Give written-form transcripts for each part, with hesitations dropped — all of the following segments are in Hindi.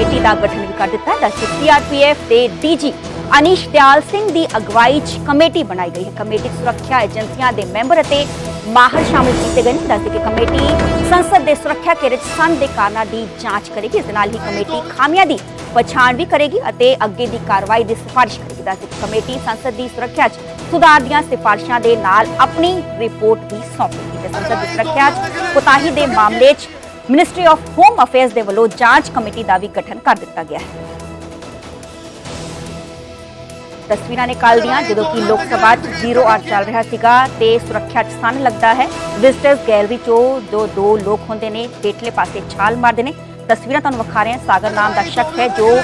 ਕਮੇਟੀ ਦਾ ਗਠਨ ਵੀ ਕਰ ਦਿੱਤਾ ਹੈ। ਸੀਆਰਪੀਐਫ ਦੇ ਡੀਜੀ ਅਨੀਸ਼ ਦਿਆਲ ਸਿੰਘ ਦੀ ਅਗਵਾਈ 'ਚ ਕਮੇਟੀ ਬਣਾਈ ਗਈ ਹੈ। ਕਮੇਟੀ ਸੁਰੱਖਿਆ ਏਜੰਸੀਆਂ ਦੇ ਮੈਂਬਰ ਅਤੇ ਮਾਹਰ ਸ਼ਾਮਿਲ ਕੀਤੇ ਗਏ ਨੇ। ਦੱਸਦੇ ਕਿ ਕਮੇਟੀ ਸੰਸਦ ਦੇ ਸੁਰੱਖਿਆ ਘੇਰੇ 'ਚ ਸੰਨ ਦੇ ਕਾਰਨਾਂ ਦੀ ਜਾਂਚ ਕਰੇਗੀ। ਇਸ ਨਾਲ ਹੀ ਕਮੇਟੀ ਖਾਮੀਆਂ ਦੀ ਪਛਾਣ ਵੀ ਕਰੇਗੀ ਅਤੇ ਅੱਗੇ ਦੀ ਕਾਰਵਾਈ ਦੀ ਸਿਫਾਰਿਸ਼ ਕਰੇਗੀ। ਦੱਸਦੇ ਕਿ ਕਮੇਟੀ ਸੰਸਦ ਦੀ ਸੁਰੱਖਿਆ 'ਚ ਸੁਧਾਰ ਦੀਆਂ ਸਿਫਾਰਿਸ਼ਾਂ ਦੇ ਨਾਲ ਆਪਣੀ ਰਿਪੋਰਟ ਵੀ ਸੌਂਪੇਗੀ ਤੇ ਸੰਸਦ ਦੀ ਸੁਰੱਖਿਆ 'ਚ ਕੋਤਾਹੀ ਦੇ ਮਾਮਲੇ 'ਚ ਮਿਨਿਸਟਰੀ ਆਫ ਹੋਮ ਅਫੇਅਰਸ ਦੇ ਵੱਲੋਂ ਜਾਂਚ ਕਮੇਟੀ ਦਾ ਵੀ ਗਠਨ ਕਰ ਦਿੱਤਾ ਗਿਆ ਹੈ। ਤਸਵੀਰਾਂ ਨੇ ਕੱਲ੍ਹ ਦੀਆਂ ਜਦੋਂ ਕਿ ਲੋਕ ਸਭਾ 'ਚ 0 ਆਰ ਚੱਲ ਰਿਹਾ ਸੀਗਾ ਤੇ ਸੁਰੱਖਿਆ 'ਚ ਸੰਨ ਲੱਗਦਾ ਹੈ। ਵਿਜ਼ਟਰਸ ਗੈਲਰੀ 'ਚੋਂ ਜੋ ਦੋ ਲੋਕ ਹੁੰਦੇ ਨੇ ਹੇਠਲੇ ਪਾਸੇ ਛਾਲ ਮਾਰਦੇ ਨੇ। ਤਸਵੀਰਾਂ ਤੁਹਾਨੂੰ ਵਿਖਾ ਰਹੇ ਹਾਂ। ਸਾਗਰ ਨਾਮ ਦਾ ਸ਼ਖਸ ਹੈ ਜੋ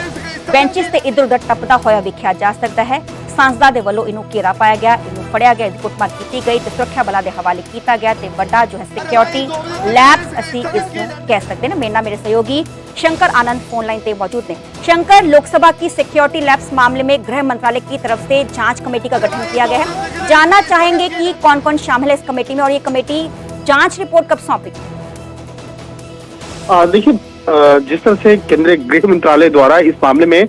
ਬੈਂਚਿਸ ਤੇ ਇੱਧਰ ਉੱਧਰ ਟੱਪਦਾ ਹੋਇਆ ਵੇਖਿਆ ਜਾ ਸਕਦਾ ਹੈ। ਸੰਸਦਾ ਦੇ ਵੱਲੋਂ ਇਹਨੂੰ ਘੇਰਾ ਪਾਇਆ ਗਿਆ, ਇਹਨੂੰ ਫੜਿਆ ਗਿਆ, ਇਹਦੀ ਕੁੱਟਮਾਰ ਕੀਤੀ ਗਈ ਤੇ ਸੁਰੱਖਿਆ ਬਲਾਂ ਦੇ ਹਵਾਲੇ ਕੀਤਾ ਗਿਆ ਤੇ ਵੱਡਾ ਜੋ ਹੈ ਸਿਕਿਉਰਿਟੀ ਲੈਪਸ ਅਸੀਂ ਇਸ ਨੂੰ ਕਹਿ ਸਕਦੇ ਨੇ। ਮੇਰੇ ਨਾਲ ਮੇਰੇ सहयोगी शंकर आनंद फोन लाइन पे मौजूद हैं। शंकर, लोकसभा की सिक्योरिटी लैब्स मामले में गृह मंत्रालय की तरफ से जांच कमेटी का गठन किया गया है। जानना चाहेंगे कि कौन कौन शामिल है इस कमेटी में और ये कमेटी जांच रिपोर्ट कब सौंपेगी? देखिए, जिस तरह से केंद्रीय गृह मंत्रालय द्वारा इस मामले में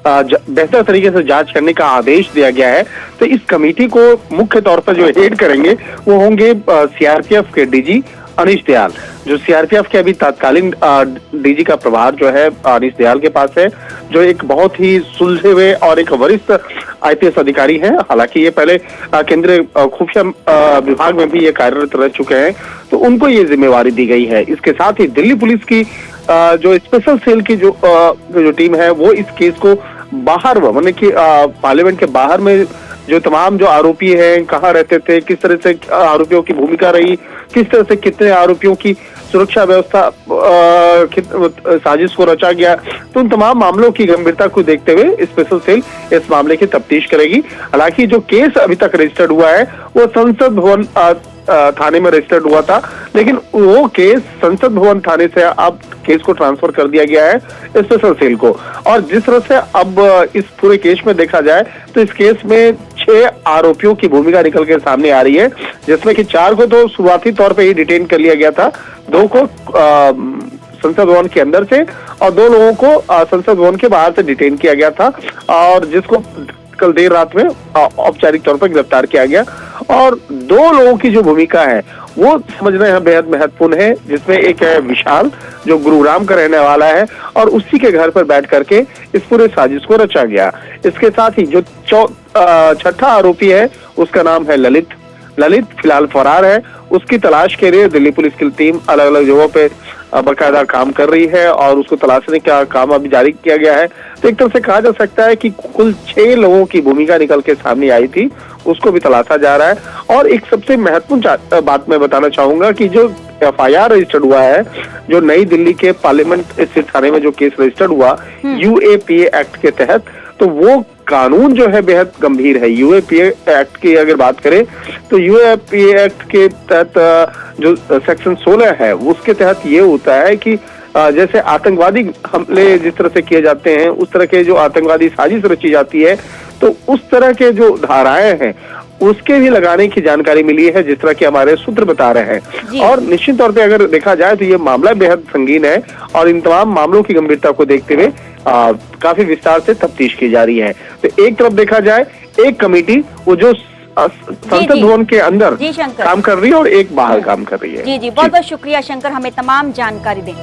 बेहतर तरीके से जांच करने का आदेश दिया गया है, तो इस कमेटी को मुख्य तौर पर जो हेड करेंगे वो होंगे सीआरपीएफ के डीजी अनीश दयाल। जो सीआरपीएफ के अभी तत्कालीन डीजी का प्रभार जो है अनीश दयाल के पास है, जो एक बहुत ही सुलझे हुए और एक वरिष्ठ आईपीएस अधिकारी हैं। हालांकि ये पहले केंद्रीय खुफिया विभाग में भी ये कार्यरत रह चुके हैं, तो उनको ये जिम्मेवारी दी गई है। इसके साथ ही दिल्ली पुलिस की जो स्पेशल सेल की जो टीम है वो इस केस को बाहर मतलब कि पार्लियामेंट के बाहर में जो तमाम जो आरोपी हैं कहाँ रहते थे, किस तरह से आरोपियों की भूमिका रही, किस तरह से कितने आरोपियों की सुरक्षा व्यवस्था साजिश को रचा गया, तो उन तमाम मामलों की गंभीरता को देखते हुए स्पेशल सेल इस मामले की तफ्तीश करेगी। हालांकि जो केस अभी तक रजिस्टर्ड हुआ है वो संसद भवन थाने में रजिस्टर्ड हुआ था, लेकिन वो केस संसद भवन थाने से अब केस को ट्रांसफर कर दिया गया है स्पेशल सेल को। और जिस तरह से अब इस पूरे केस में देखा जाए तो इस केस में 6 आरोपियों की भूमिका निकल के सामने आ रही है, जिसमें कि 4 को तो शुरुआती तौर पे ही डिटेन कर लिया गया था, 2 को संसद भवन के अंदर से और 2 लोगों को संसद भवन के बाहर से डिटेन किया गया था, और जिसको कल देर रात में औपचारिक तौर पर गिरफ्तार किया गया। और 2 लोगों की जो भूमिका है वो समझना यहाँ बेहद महत्वपूर्ण है, जिसमें एक है विशाल जो गुरुग्राम का रहने वाला है और उसी के घर पर बैठ करके इस पूरे साजिश को रचा गया। इसके साथ ही जो 6ठा आरोपी है उसका नाम है ललित फिलहाल फरार है। उसकी तलाश के लिए दिल्ली पुलिस की टीम अलग अलग जगहों पे बाकायदा काम कर रही है और उसको तलाशने का काम अभी जारी किया गया है। तो एक तरह से कहा जा सकता है कि कुल 6 लोगों की भूमिका निकल के सामने आई थी, उसको भी तलाशा जा रहा है। और एक सबसे महत्वपूर्ण बात मैं बताना चाहूंगा कि जो एफआईआर रजिस्टर्ड हुआ है, जो नई दिल्ली के पार्लियामेंट स्थित थाने में जो केस रजिस्टर्ड हुआ यूएपीए एक्ट के तहत, तो वो कानून जो है बेहद गंभीर है। यूएपीए एक्ट की अगर बात करें तो यूएपीए एक्ट के तहत जो सेक्शन 16 है उसके तहत ये होता है कि जैसे आतंकवादी हमले जिस तरह से किए जाते हैं, उस तरह के जो आतंकवादी साजिश रची जाती है, तो उस तरह के जो धाराएं हैं उसके भी लगाने की जानकारी मिली है, जिस तरह के हमारे सूत्र बता रहे हैं। और निश्चित तौर पे अगर देखा जाए तो ये मामला बेहद संगीन है और इन तमाम मामलों की गंभीरता को देखते हुए काफी विस्तार से तफ्तीश की जा रही है। तो एक तरफ देखा जाए एक कमेटी वो जो संसद भवन के अंदर काम कर रही है और एक बाहर काम कर रही है। जी, बहुत बहुत शुक्रिया शंकर, हमें तमाम जानकारी दें।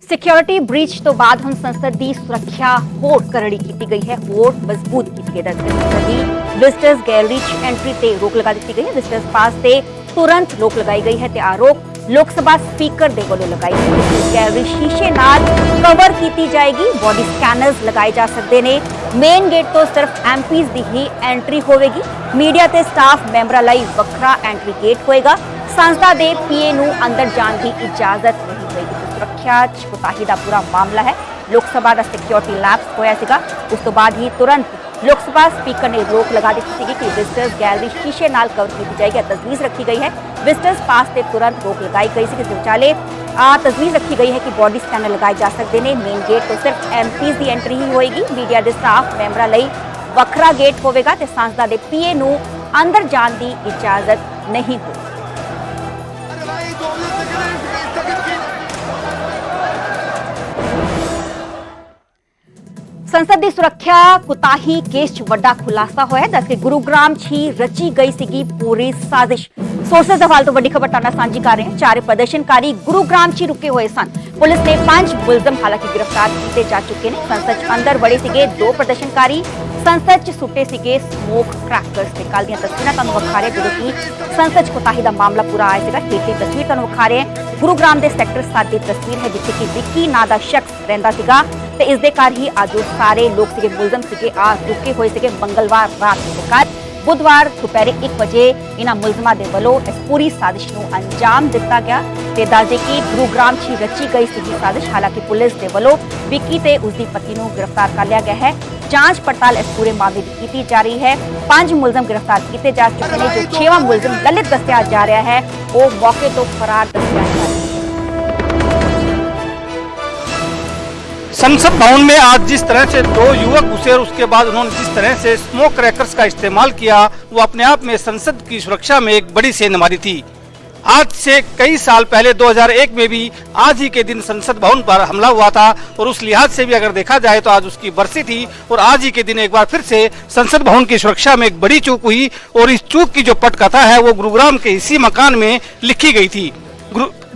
सिक्योरिटी ब्रीच तो बाद हम संसद की सुरक्षा होर करड़ी की गई है, होर मजबूत की गई है। विजिटर्स गैलरी एंट्री ते रोक लगा दी गई है। विजिटर्स पास से तुरंत रोक लगाई गई है ते आरोप लोक सभा स्पीकर दे वालों लगाई गई। गैलरी शीशे नाल कवर की जाएगी, बॉडी स्कैनर्स लगाए जा सकते ने। मेन गेट तो सिर्फ एमपीज की ही एंट्री होगी। मीडिया ते स्टाफ मैंबरां लई वखरा एंट्री गेट होएगा। संसदा दे पीए नूं अंदर जाण की इजाजत नहीं होगी। सुरक्षा कोताही का पूरा मामला है। लोक सभा का सिक्योरिटी लैप्स होया सीगा, उस तो बाद ही तुरंत लोक सभा स्पीकर ने रोक लगा दी थी कि विजिटर्स गैलरी शीशे नाल कवर की जाएगी। तजवीज़ रखी गई है विजिटर्स पास से तुरंत रोक लगाई गई थी। विचाले तजवीज़ रखी गई है कि बॉडी स्कैनर लगाए जा सकते हैं। मेन गेट तो सिर्फ एमपीज़ की एंट्री ही होएगी। मीडिया के स्टाफ मैंबरां लई वखरा गेट होगा ते सांसदां दे पीए नूं अंदर जाण की इजाजत नहीं होगी। ਸੰਸਦ ਦੀ ਸੁਰੱਖਿਆ ਕੁਤਾਹੀ ਕੇਸ 'ਚ ਵੱਡਾ ਖੁਲਾਸਾ ਹੋਇਆ। ਦੱਸ ਕੇ ਗੁਰੂਗ੍ਰਾਮ 'ਚ ਹੀ ਰਚੀ ਗਈ ਸੀਗੀ ਪੂਰੀ ਸਾਜ਼ਿਸ਼। सोर्सेज हवाले तो वड्डी खबर ताना सांझी कर रहे हैं। चारे प्रदर्शनकारी गुरुग्राम च रुके हुए सन। पुलिस ने 5 मुलजम हालांकि गिरफ्तार किए जा चुके हैं। संसद अंदर वड़े सीगे 2 प्रदर्शनकारी संसद च सुटे सीगे स्मोक क्रैकर्स। कल दी तस्वीर तुहानू विखा रहे जो कि संसद कोताही का मामला पूरा आया सीगा। हेठली तस्वीर तुहानू विखा रहे हैं गुरुग्राम के सैक्टर 7 की तस्वीर है जिथे कि विक्की नां दा शख्स रहिंदा सीगा ते इस दे घर ही अज सारे लोग सीगे मुलजम सीगे रुके हुए सीगे। मंगलवार रात के घर बुधवार दोपहर 1 बजे इन्हां मुलजमां दे वल्लों इस पूरी साजिश नूं अंजाम दिता गया। ते दस्सदे कि गुरुग्राम 'ਚ रची गई सीगी साजिश। हालांकि पुलिस दे वल्लों विक्की ते उसदी पत्नी नूं गिरफ्तार कर लिया गया है। जांच पड़ताल इस पूरे मामले की की जा रही है। 5 मुलजम गिरफ्तार किए जा चुके हैं। जो 6वां मुलजम ललित दस्सिया जा रहा है वो मौके तो फरार दस्सिया जा रहा है। संसद भवन में आज जिस तरह से 2 युवक घुसे और उसके बाद उन्होंने जिस तरह से स्मोक क्रैकर्स का इस्तेमाल किया वो अपने आप में संसद की सुरक्षा में एक बड़ी सेंधमारी थी। आज से कई साल पहले 2001 में भी आज ही के दिन संसद भवन पर हमला हुआ था और उस लिहाज से भी अगर देखा जाए तो आज उसकी बरसी थी और आज ही के दिन एक बार फिर से संसद भवन की सुरक्षा में एक बड़ी चूक हुई और इस चूक की जो पटकथा है वो गुरुग्राम के इसी मकान में लिखी गई थी।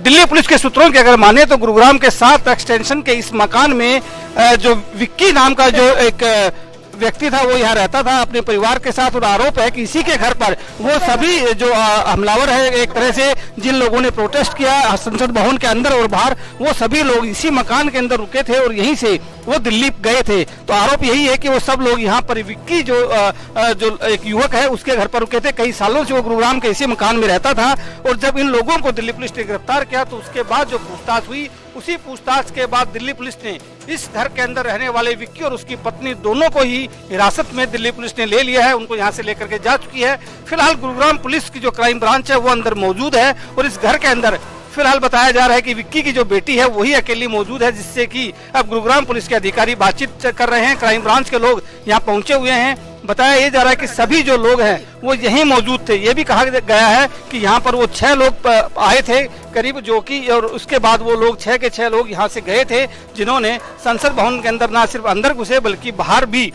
दिल्ली पुलिस के सूत्रों के अगर माने तो गुरुग्राम के 7 एक्सटेंशन के इस मकान में जो विक्की नाम का जो एक व्यक्ति था वो यहाँ रहता था अपने परिवार के साथ और आरोप है कि इसी के घर पर वो सभी जो हमलावर है एक तरह से जिन लोगों ने प्रोटेस्ट किया संसद भवन के अंदर और बाहर वो सभी लोग इसी मकान के अंदर रुके थे और यहीं से वो दिल्ली गए थे। तो आरोप यही है कि वो सब लोग यहाँ पर विक्की जो एक युवक है उसके घर पर रुके थे। कई सालों से वो गुरुग्राम के इसी मकान में रहता था और जब इन लोगों को दिल्ली पुलिस ने गिरफ्तार किया तो उसके बाद जो पूछताछ हुई उसी पूछताछ के बाद दिल्ली पुलिस ने इस घर के अंदर रहने वाले विक्की और उसकी पत्नी दोनों को ही हिरासत में दिल्ली पुलिस ने ले लिया है। उनको यहाँ से लेकर के जा चुकी है। फिलहाल गुरुग्राम पुलिस की जो क्राइम ब्रांच है वो अंदर मौजूद है और इस घर के अंदर फिलहाल बताया जा रहा है कि विक्की की जो बेटी है वही अकेली मौजूद है जिससे कि अब गुरुग्राम पुलिस के अधिकारी बातचीत कर रहे हैं। क्राइम ब्रांच के लोग यहाँ पहुंचे हुए हैं। बताया ये जा रहा है कि सभी जो लोग हैं वो यहीं मौजूद थे। ये भी कहा गया है कि यहाँ पर वो 6 लोग आए थे करीब जो कि और उसके बाद वो लोग 6 के 6 लोग यहाँ से गए थे जिन्होंने संसद भवन के अंदर ना सिर्फ अंदर घुसे बल्कि बाहर भी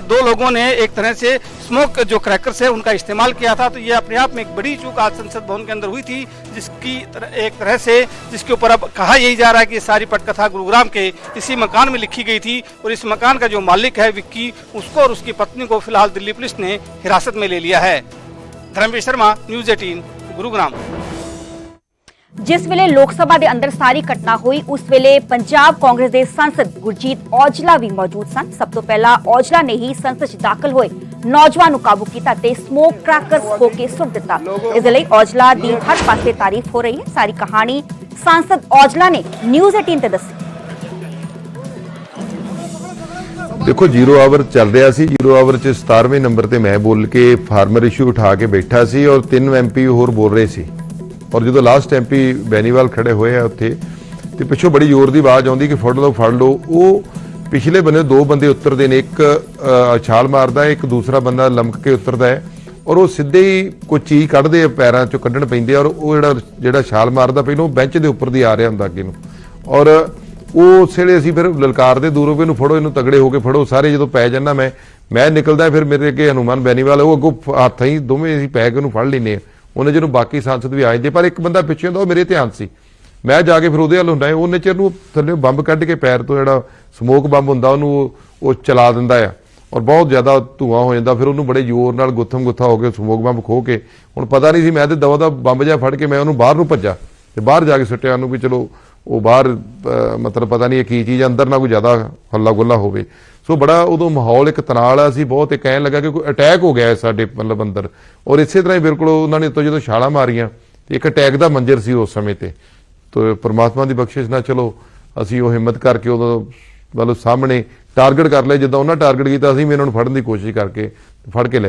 2 लोगों ने एक तरह से स्मोक जो क्रैकर्स है उनका इस्तेमाल किया था। तो ये अपने आप में एक बड़ी चूक आज संसद भवन के अंदर हुई थी जिसकी एक तरह से जिसके ऊपर अब कहा यही जा रहा है कि ये सारी पटकथा गुरुग्राम के इसी मकान में लिखी गई थी और इस मकान का जो मालिक है विक्की उसको और उसकी पत्नी को फिलहाल दिल्ली पुलिस ने हिरासत में ले लिया है। धर्मवीर शर्मा, न्यूज़ 18 गुरुग्राम। जिस वेले लोक सभा के अंदर सारी घटना हुई उस वेले पंजाब कांग्रेस के सांसद गुरजीत औजला भी मौजूद सन। सब तो पहला औजला ने ही संसद दाखिल हुए नौजवान को काबू किया ते स्मोक क्रैकर्स खो के सुट दिता। इस लई औजला की हर पासे तारीफ हो रही है। सारी कहानी सांसद औजला ने न्यूज़ 18 ते दसी। देखो 0 आवर चल रहा सी। 0 आवर च 17वें नंबर ते मैं बोल के फार्मर इशू उठा के बैठा सी और 3 MP होर बोल रहे सी और जो लास्ट MP बैनीवाल खड़े हुए है उत्थे ते पिछों बड़ी जोर की आवाज़ आउंदी कि फड़ लो। वो पिछले बने 2 बंदे उतरते हैं, एक छाल मारदा है, एक दूसरा बंदा लमक के उतरदा है और वो सीधे ही कोई चीज़ कढ़दे पैरों चों कढ़न पैंदी और वो जिहड़ा छाल मारदा पहलों बेंच के उपर दी आ रहा हुंदा अगे नूं और उस वेले असीं फिर ललकारदे दूरों भी फड़ो इनू तगड़े होके फड़ो। सारे जो पै जाना मैं निकलदा फिर मेरे अगे हनुमान बैनीवाल वो अगों हत्थ ही दोवें असीं पै के फड़ लैंदे उन्हें जो बाकी सांसद भी आए थे पर एक बंदा पिछे होंदा मेरे ध्यान से मैं जाके फिर उहदे हल हुंदा उन्हें चिर नूं थल्ले बंब कढ़ के पैर तो जिहड़ा समोक बंब हुंदा उहनूं चला दिंदा आ और बहुत ज़्यादा धुआं हो जाता। फिर उन्होंने बड़े जोर नाल गुत्थम गुत्था हो गए समोक बंब खो के हुण पता नहीं सी मैं तो दवा दा बंब जिहा फड़ के मैं उन्होंने बाहर नूं भज्जा ते बाहर जाके सुट्टिया उन्होंने भी चलो वो बाहर मतलब पता नहीं की चीज़ अंदर ना कोई ज़्यादा हल्ला गुल्ला होवे। सो बड़ा उदों माहौल एक तनाव वाला सी बहुत। एक कहन लगा कि कोई अटैक हो गया साडे मतलब अंदर और इस तरह ही बिल्कुल उन्होंने तो जो छाला मारियां एक अटैक का मंजर सी उस समय ते। तो परमात्मा की बख्शिश ना चलो असी वो हिम्मत करके उदों मतलब सामने टारगेट कर लिया जिद्दां उन्होंने टारगेट किया असीं भी इन्होंने फड़न की कोशिश करके फड़ के लै।